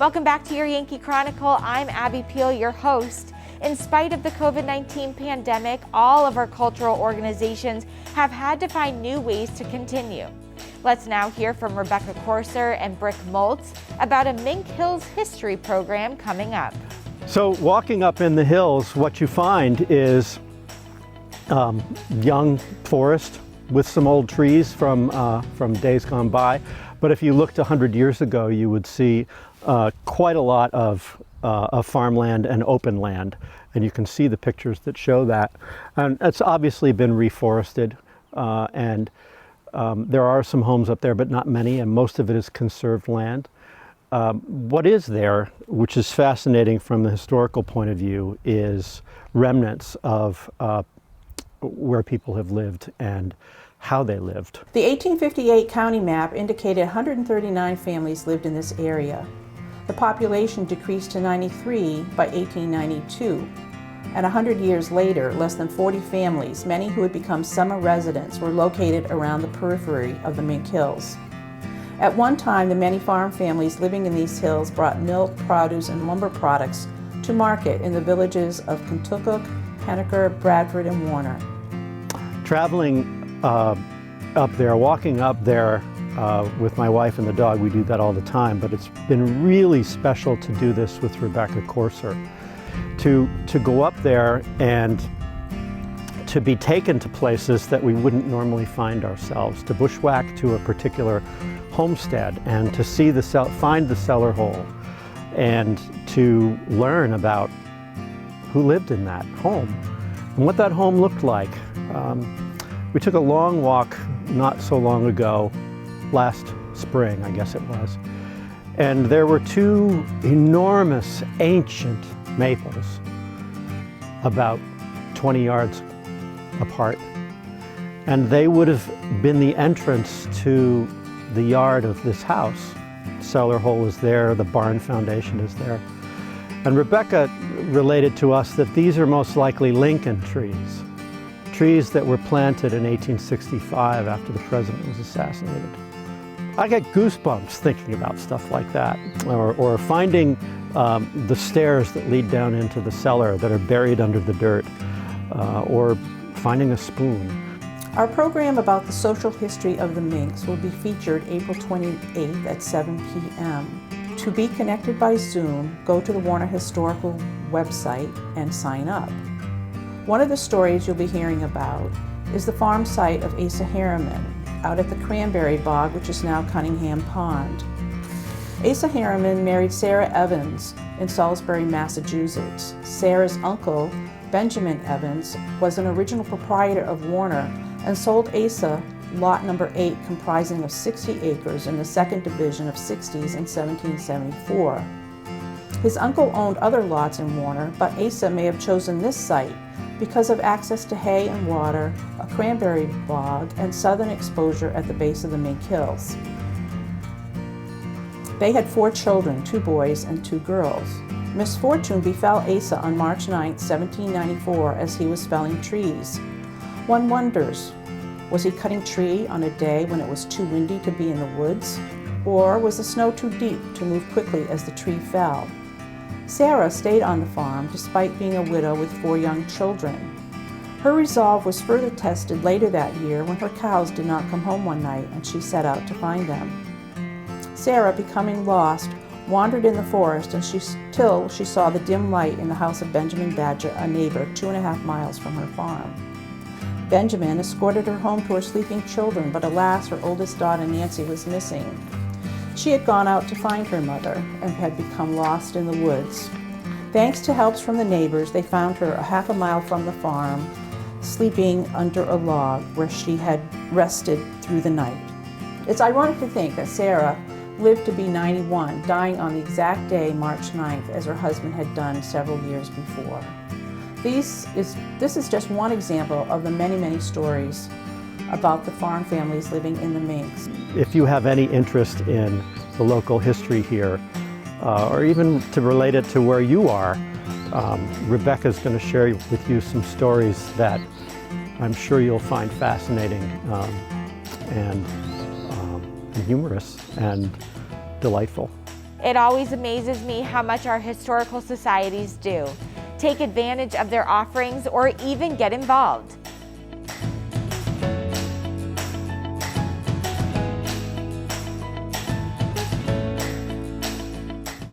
Welcome back to your Yankee Chronicle. I'm Abby Peel, your host. In spite of the COVID-19 pandemic, all of our cultural organizations have had to find new ways to continue. Let's now hear from Rebecca Corser and Brick Moltz about a Mink Hills history program coming up. So walking up in the hills, what you find is young forest with some old trees from days gone by. But if you looked 100 years ago, you would see quite a lot of farmland and open land. And you can see the pictures that show that. And it's obviously been reforested. And there are some homes up there, but not many, and most of it is conserved land. What is there, which is fascinating from the historical point of view, is remnants of where people have lived and how they lived. The 1858 county map indicated 139 families lived in this area. The population decreased to 93 by 1892. And 100 years later, less than 40 families, many who had become summer residents, were located around the periphery of the Mink Hills. At one time, the many farm families living in these hills brought milk, produce, and lumber products to market in the villages of Kentucky, Henniker, Bradford, and Warner. Traveling up there, walking up there with my wife and the dog, we do that all the time, but it's been really special to do this with Rebecca Corser. To go up there and to be taken to places that we wouldn't normally find ourselves, to bushwhack to a particular homestead and to see find the cellar hole and to learn about who lived in that home and what that home looked like. We took a long walk not so long ago, last spring I guess it was, and there were two enormous ancient maples about 20 yards apart, and they would have been the entrance to the yard of this house. Cellar hole is there, the barn foundation is there. And Rebecca related to us that these are most likely Lincoln trees that were planted in 1865 after the president was assassinated. I get goosebumps thinking about stuff like that, or finding the stairs that lead down into the cellar that are buried under the dirt, or finding a spoon. Our program about the social history of the Minks will be featured April 28th at 7 p.m. To be connected by Zoom, go to the Warner Historical website and sign up. One of the stories you'll be hearing about is the farm site of Asa Harriman out at the Cranberry Bog, which is now Cunningham Pond. Asa Harriman married Sarah Evans in Salisbury, Massachusetts. Sarah's uncle, Benjamin Evans, was an original proprietor of Warner and sold Asa lot number 8, comprising of 60 acres in the 2nd Division of 60s in 1774. His uncle owned other lots in Warner, but Asa may have chosen this site because of access to hay and water, a cranberry bog, and southern exposure at the base of the Mink Hills. They had 4 children, 2 boys and 2 girls. Misfortune befell Asa on March 9, 1794, as he was felling trees. One wonders, was he cutting tree on a day when it was too windy to be in the woods? Or was the snow too deep to move quickly as the tree fell? Sarah stayed on the farm despite being a widow with 4 young children. Her resolve was further tested later that year when her cows did not come home one night and she set out to find them. Sarah, becoming lost, wandered in the forest till she saw the dim light in the house of Benjamin Badger, a neighbor 2.5 miles from her farm. Benjamin escorted her home to her sleeping children, but alas, her oldest daughter Nancy was missing. She had gone out to find her mother and had become lost in the woods. Thanks to helps from the neighbors, they found her 1/2 mile from the farm, sleeping under a log where she had rested through the night. It's ironic to think that Sarah lived to be 91, dying on the exact day, March 9th, as her husband had done several years before. This is just one example of the many, many stories about the farm families living in the Minks. If you have any interest in the local history here, or even to relate it to where you are, Rebecca's going to share with you some stories that I'm sure you'll find fascinating and humorous and delightful. It always amazes me how much our historical societies do take advantage of their offerings or even get involved.